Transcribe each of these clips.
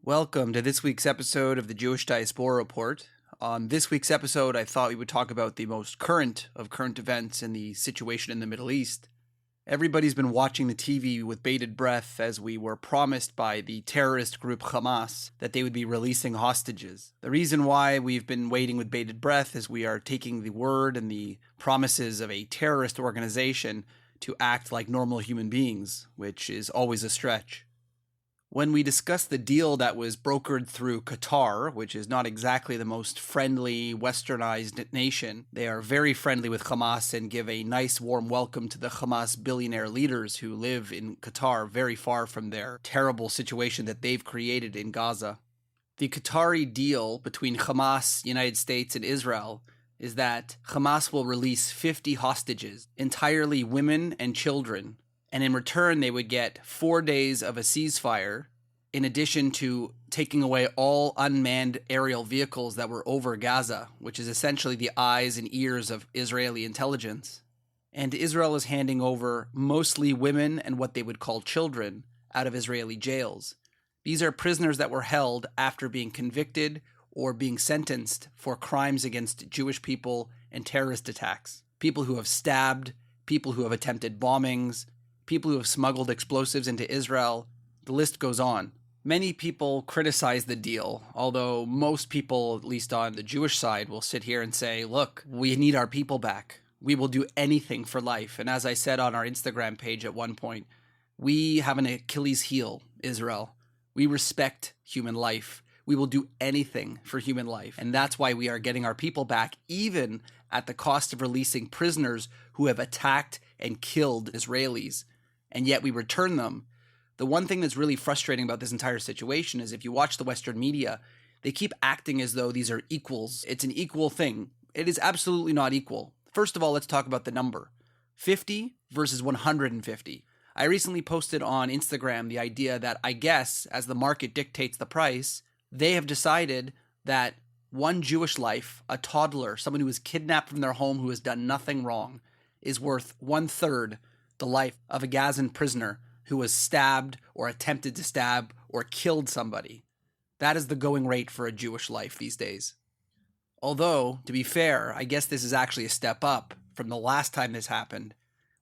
Welcome to this week's episode of the Jewish Diaspora Report. On this week's episode, I thought we would talk about the most current of current events in the situation in the Middle East. Everybody's been watching the TV with bated breath as we were promised by the terrorist group Hamas that they would be releasing hostages. The reason why we've been waiting with bated breath is we are taking the word and the promises of a terrorist organization to act like normal human beings, which is always a stretch. When we discussed the deal that was brokered through Qatar, which is not exactly the most friendly, westernized nation, they are very friendly with Hamas and give a nice warm welcome to the Hamas billionaire leaders who live in Qatar, very far from their terrible situation that they've created in Gaza. The Qatari deal between Hamas, United States, and Israel is that Hamas will release 50 hostages, entirely women and children, and in return they would get 4 days of a ceasefire, in addition to taking away all unmanned aerial vehicles that were over Gaza, which is essentially the eyes and ears of Israeli intelligence. And Israel is handing over mostly women and what they would call children out of Israeli jails. These are prisoners that were held after being convicted or being sentenced for crimes against Jewish people and terrorist attacks. People who have stabbed, people who have attempted bombings, people who have smuggled explosives into Israel. The list goes on. Many people criticize the deal, although most people, at least on the Jewish side, will sit here and say, look, we need our people back. We will do anything for life. And as I said on our Instagram page at one point, we have an Achilles heel, Israel. We respect human life. We will do anything for human life. And that's why we are getting our people back, even at the cost of releasing prisoners who have attacked and killed Israelis. And yet we return them. The one thing that's really frustrating about this entire situation is if you watch the Western media, they keep acting as though these are equals. It's an equal thing. It is absolutely not equal. First of all, let's talk about the number. 50 versus 150. I recently posted on Instagram the idea that I guess, as the market dictates the price, they have decided that one Jewish life, a toddler, someone who was kidnapped from their home who has done nothing wrong, is worth 1/3 the life of a Gazan prisoner who was stabbed or attempted to stab or killed somebody. That is the going rate for a Jewish life these days. Although, to be fair, I guess this is actually a step up from the last time this happened,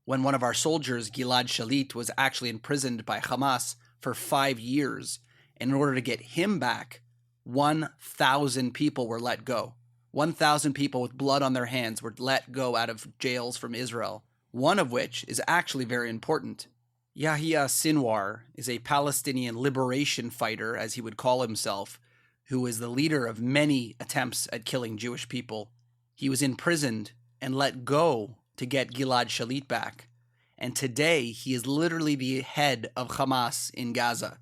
when one of our soldiers, Gilad Shalit, was actually imprisoned by Hamas for 5 years. And in order to get him back, 1,000 people were let go. 1,000 people with blood on their hands were let go out of jails from Israel. One of which is actually very important. Yahya Sinwar is a Palestinian liberation fighter, as he would call himself, who is the leader of many attempts at killing Jewish people. He was imprisoned and let go to get Gilad Shalit back. And today, he is literally the head of Hamas in Gaza.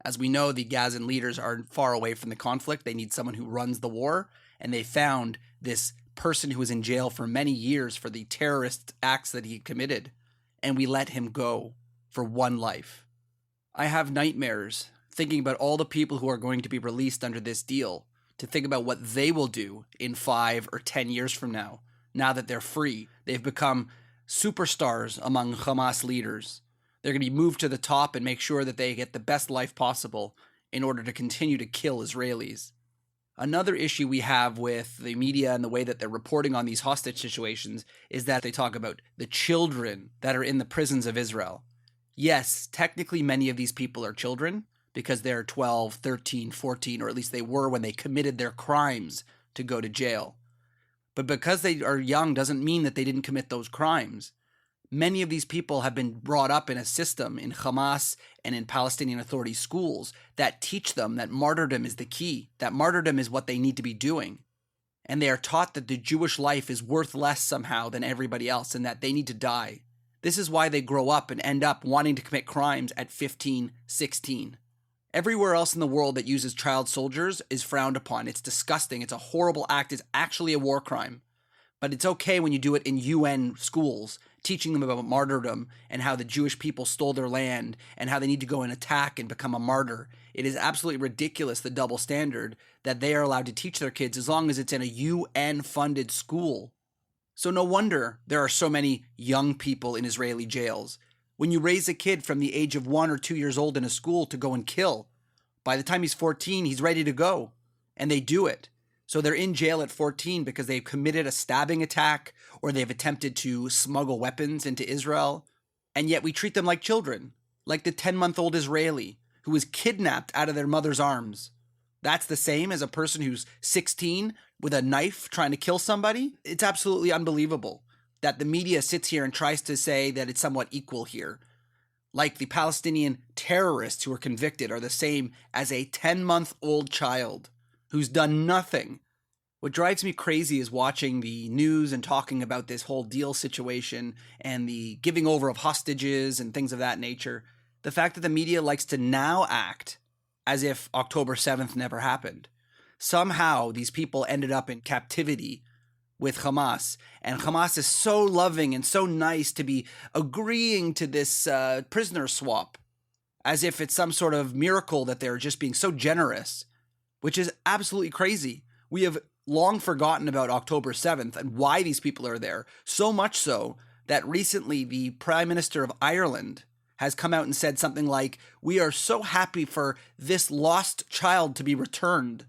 As we know, the Gazan leaders are far away from the conflict. They need someone who runs the war. And they found this person who was in jail for many years for the terrorist acts that he committed, and we let him go for one life. I have nightmares thinking about all the people who are going to be released under this deal, to think about what they will do in 5 or 10 years from now that they're free. They've become superstars among Hamas leaders. They're going to be moved to the top and make sure that they get the best life possible in order to continue to kill Israelis. Another issue we have with the media and the way that they're reporting on these hostage situations is that they talk about the children that are in the prisons of Israel. Yes, technically many of these people are children because they're 12, 13, 14, or at least they were when they committed their crimes to go to jail. But because they are young doesn't mean that they didn't commit those crimes. Many of these people have been brought up in a system in Hamas and in Palestinian Authority schools that teach them that martyrdom is the key, that martyrdom is what they need to be doing. And they are taught that the Jewish life is worth less somehow than everybody else and that they need to die. This is why they grow up and end up wanting to commit crimes at 15, 16. Everywhere else in the world that uses child soldiers is frowned upon. It's disgusting. It's a horrible act. It's actually a war crime. But it's okay when you do it in UN schools, teaching them about martyrdom and how the Jewish people stole their land and how they need to go and attack and become a martyr. It is absolutely ridiculous, the double standard, that they are allowed to teach their kids as long as it's in a UN-funded school. So no wonder there are so many young people in Israeli jails. When you raise a kid from the age of 1 or 2 years old in a school to go and kill, By the time he's 14, he's ready to go. And they do it. So they're in jail at 14 because they've committed a stabbing attack or they've attempted to smuggle weapons into Israel. And yet we treat them like children, like the 10-month-old Israeli who was kidnapped out of their mother's arms. That's the same as a person who's 16 with a knife trying to kill somebody. It's absolutely unbelievable that the media sits here and tries to say that it's somewhat equal here. Like the Palestinian terrorists who were convicted are the same as a 10-month-old child who's done nothing. What drives me crazy is watching the news and talking about this whole deal situation and the giving over of hostages and things of that nature. The fact that the media likes to now act as if October 7th never happened. Somehow these people ended up in captivity with Hamas, and Hamas is so loving and so nice to be agreeing to this prisoner swap as if it's some sort of miracle that they're just being so generous, which is absolutely crazy. We have long forgotten about October 7th and why these people are there, so much so that recently the Prime Minister of Ireland has come out and said something like, "We are so happy for this lost child to be returned."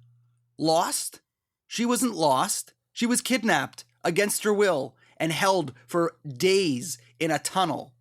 Lost? She wasn't lost. She was kidnapped against her will and held for days in a tunnel.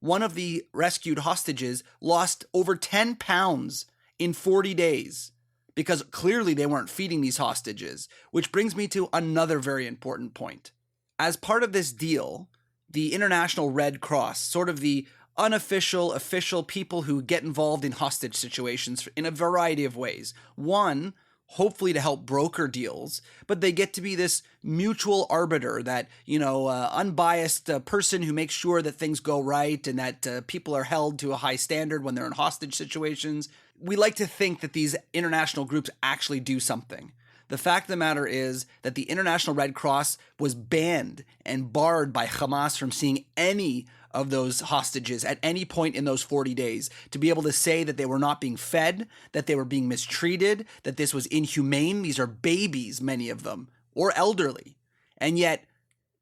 One of the rescued hostages lost over 10 pounds in 40 days because clearly they weren't feeding these hostages, which brings me to another very important point. As part of this deal, the International Red Cross, sort of the unofficial, official people who get involved in hostage situations in a variety of ways. One, hopefully to help broker deals, but they get to be this mutual arbiter, that, unbiased person who makes sure that things go right and that people are held to a high standard when they're in hostage situations. We like to think that these international groups actually do something. The fact of the matter is that the International Red Cross was banned and barred by Hamas from seeing any of those hostages at any point in those 40 days, to be able to say that they were not being fed, that they were being mistreated, that this was inhumane. These are babies, many of them, or elderly. And yet,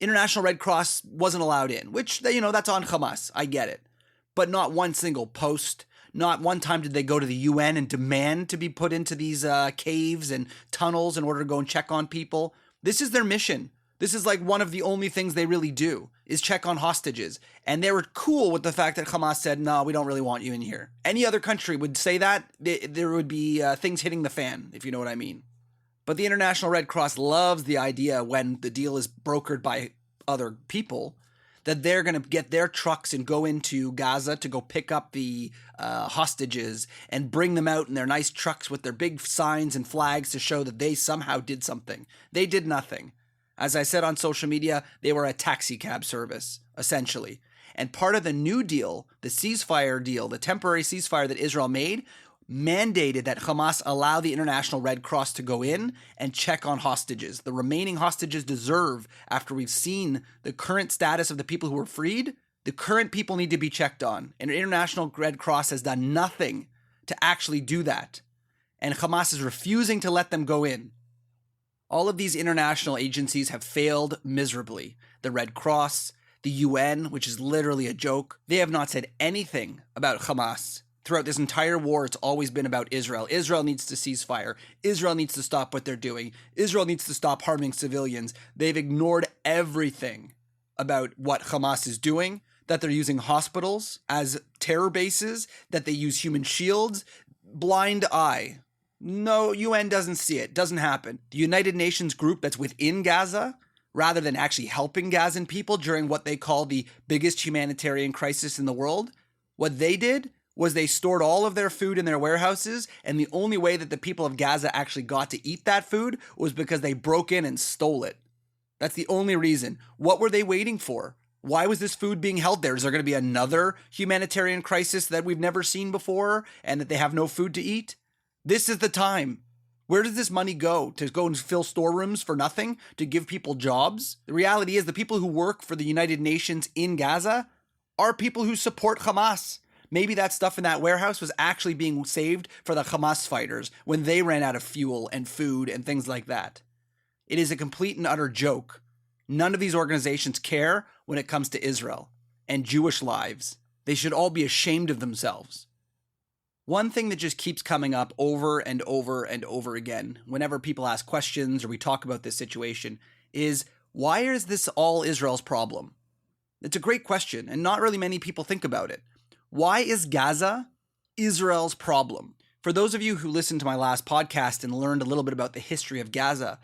International Red Cross wasn't allowed in, which, that's on Hamas. I get it. But not one single post, not one time did they go to the UN and demand to be put into these caves and tunnels in order to go and check on people. This is their mission. This is like one of the only things they really do, is check on hostages. And they were cool with the fact that Hamas said, "No, we don't really want you in here." Any other country would say that. There would be things hitting the fan, if you know what I mean. But the International Red Cross loves the idea, when the deal is brokered by other people, that they're going to get their trucks and go into Gaza to go pick up the hostages and bring them out in their nice trucks with their big signs and flags to show that they somehow did something. They did nothing. As I said on social media, they were a taxi cab service, essentially. And part of the new deal, the ceasefire deal, the temporary ceasefire that Israel made, mandated that Hamas allow the International Red Cross to go in and check on hostages. The remaining hostages deserve, after we've seen the current status of the people who were freed, the current people need to be checked on. And the International Red Cross has done nothing to actually do that. And Hamas is refusing to let them go in. All of these international agencies have failed miserably. The Red Cross, the UN, which is literally a joke. They have not said anything about Hamas. Throughout this entire war, it's always been about Israel. Israel needs to cease fire. Israel needs to stop what they're doing. Israel needs to stop harming civilians. They've ignored everything about what Hamas is doing, that they're using hospitals as terror bases, that they use human shields. Blind eye. No, UN doesn't see it. Doesn't happen. The United Nations group that's within Gaza, rather than actually helping Gazan people during what they call the biggest humanitarian crisis in the world, what they did was they stored all of their food in their warehouses, and the only way that the people of Gaza actually got to eat that food was because they broke in and stole it. That's the only reason. What were they waiting for? Why was this food being held there? Is there going to be another humanitarian crisis that we've never seen before and that they have no food to eat? This is the time. Where does this money go? To go and fill storerooms for nothing? To give people jobs? The reality is the people who work for the United Nations in Gaza are people who support Hamas. Maybe that stuff in that warehouse was actually being saved for the Hamas fighters when they ran out of fuel and food and things like that. It is a complete and utter joke. None of these organizations care when it comes to Israel and Jewish lives. They should all be ashamed of themselves. One thing that just keeps coming up over and over and over again whenever people ask questions or we talk about this situation is, why is this all Israel's problem? It's a great question, and not really many people think about it. Why is Gaza Israel's problem? For those of you who listened to my last podcast and learned a little bit about the history of Gaza,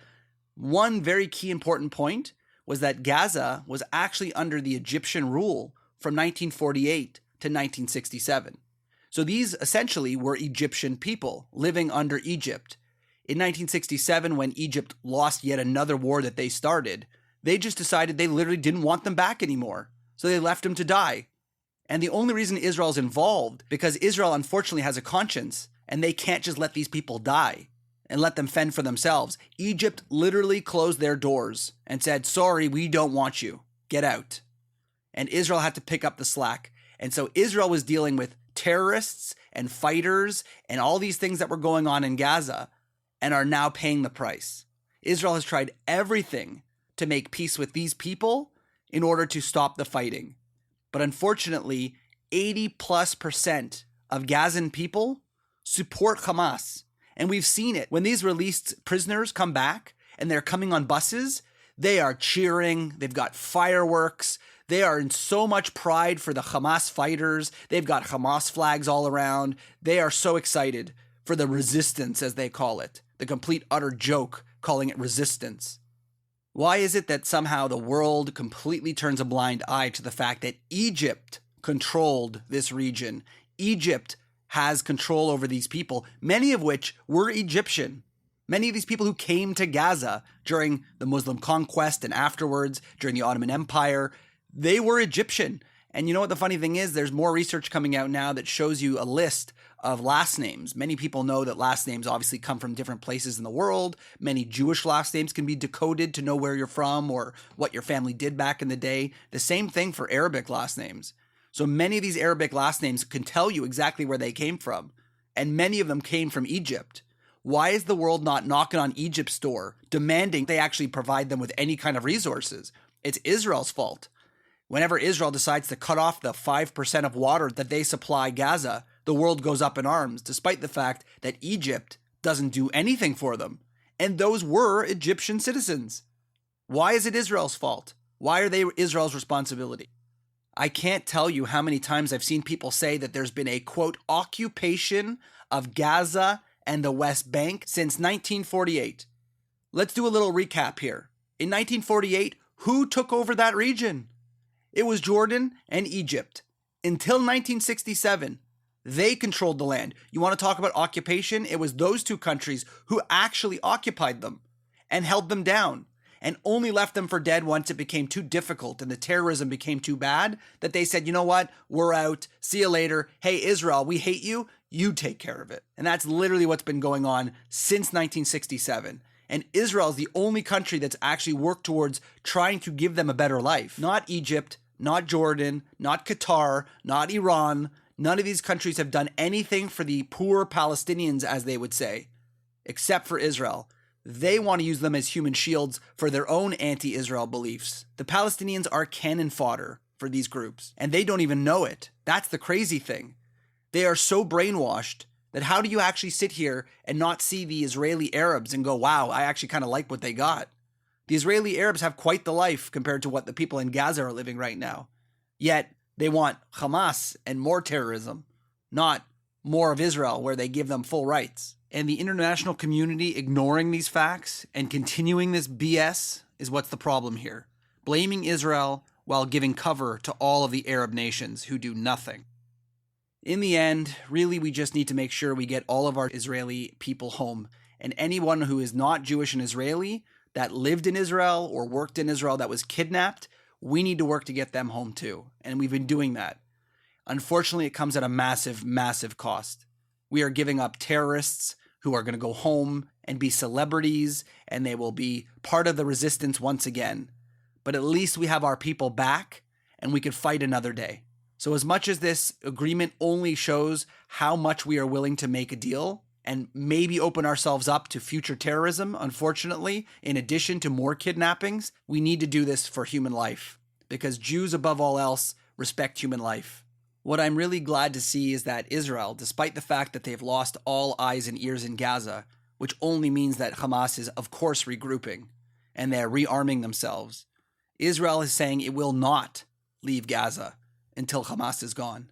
one very key important point was that Gaza was actually under the Egyptian rule from 1948 to 1967. So these essentially were Egyptian people living under Egypt. In 1967, when Egypt lost yet another war that they started, they just decided they literally didn't want them back anymore. So they left them to die. And the only reason Israel's involved, because Israel unfortunately has a conscience, and they can't just let these people die and let them fend for themselves. Egypt literally closed their doors and said, sorry, we don't want you. Get out. And Israel had to pick up the slack. And so Israel was dealing with terrorists and fighters and all these things that were going on in Gaza and are now paying the price. Israel has tried everything to make peace with these people in order to stop the fighting. But unfortunately, 80+% of Gazan people support Hamas. And we've seen it. When these released prisoners come back and they're coming on buses, they are cheering. They've got fireworks. They are in so much pride for the Hamas fighters. They've got Hamas flags all around. They are so excited for the resistance, as they call it. The complete utter joke, calling it resistance. Why is it that somehow the world completely turns a blind eye to the fact that Egypt controlled this region? Egypt has control over these people, many of which were Egyptian. Many of these people who came to Gaza during the Muslim conquest and afterwards during the Ottoman Empire, they were Egyptian. And you know what the funny thing is? There's more research coming out now that shows you a list of last names. Many people know that last names obviously come from different places in the world. Many Jewish last names can be decoded to know where you're from or what your family did back in the day. The same thing for Arabic last names. So many of these Arabic last names can tell you exactly where they came from. And many of them came from Egypt. Why is the world not knocking on Egypt's door, demanding they actually provide them with any kind of resources? It's Israel's fault. Whenever Israel decides to cut off the 5% of water that they supply Gaza, the world goes up in arms, despite the fact that Egypt doesn't do anything for them. And those were Egyptian citizens. Why is it Israel's fault? Why are they Israel's responsibility? I can't tell you how many times I've seen people say that there's been a, quote, occupation of Gaza and the West Bank since 1948. Let's do a little recap here. In 1948, who took over that region? It was Jordan and Egypt. Until 1967, they controlled the land. You want to talk about occupation? It was those two countries who actually occupied them and held them down and only left them for dead once it became too difficult and the terrorism became too bad that they said, you know what, we're out, see you later. Hey, Israel, we hate you. You take care of it. And that's literally what's been going on since 1967. And Israel is the only country that's actually worked towards trying to give them a better life. Not Egypt, not Jordan, not Qatar, not Iran. None of these countries have done anything for the poor Palestinians, as they would say, except for Israel. They want to use them as human shields for their own anti-Israel beliefs. The Palestinians are cannon fodder for these groups, and they don't even know it. That's the crazy thing. They are so brainwashed that how do you actually sit here and not see the Israeli Arabs and go, wow, I actually kind of like what they got? The Israeli Arabs have quite the life compared to what the people in Gaza are living right now. Yet they want Hamas and more terrorism, not more of Israel where they give them full rights. And the international community ignoring these facts and continuing this BS is what's the problem here. Blaming Israel while giving cover to all of the Arab nations who do nothing. In the end, really, we just need to make sure we get all of our Israeli people home. And anyone who is not Jewish and Israeli that lived in Israel or worked in Israel that was kidnapped, we need to work to get them home too. And we've been doing that. Unfortunately, it comes at a massive, massive cost. We are giving up terrorists who are going to go home and be celebrities, and they will be part of the resistance once again. But at least we have our people back, and we could fight another day. So as much as this agreement only shows how much we are willing to make a deal and maybe open ourselves up to future terrorism, unfortunately, in addition to more kidnappings, we need to do this for human life, because Jews above all else respect human life. What I'm really glad to see is that Israel, despite the fact that they've lost all eyes and ears in Gaza, which only means that Hamas is of course regrouping and they're rearming themselves, Israel is saying it will not leave Gaza until Hamas is gone.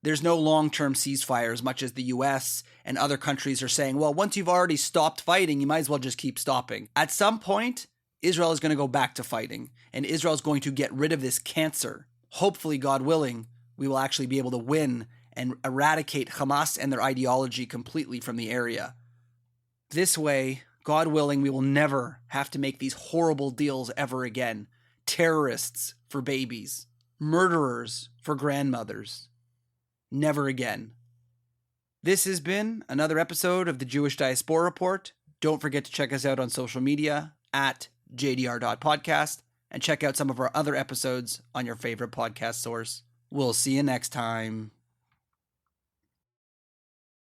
There's no long-term ceasefire, as much as the US and other countries are saying, well, once you've already stopped fighting, you might as well just keep stopping. At some point, Israel is going to go back to fighting, and Israel is going to get rid of this cancer. Hopefully, God willing, we will actually be able to win and eradicate Hamas and their ideology completely from the area. This way, God willing, we will never have to make these horrible deals ever again. Terrorists for babies, murderers for grandmothers. Never again. This has been another episode of the Jewish Diaspora Report. Don't forget to check us out on social media at jdr.podcast and check out some of our other episodes on your favorite podcast source. We'll see you next time.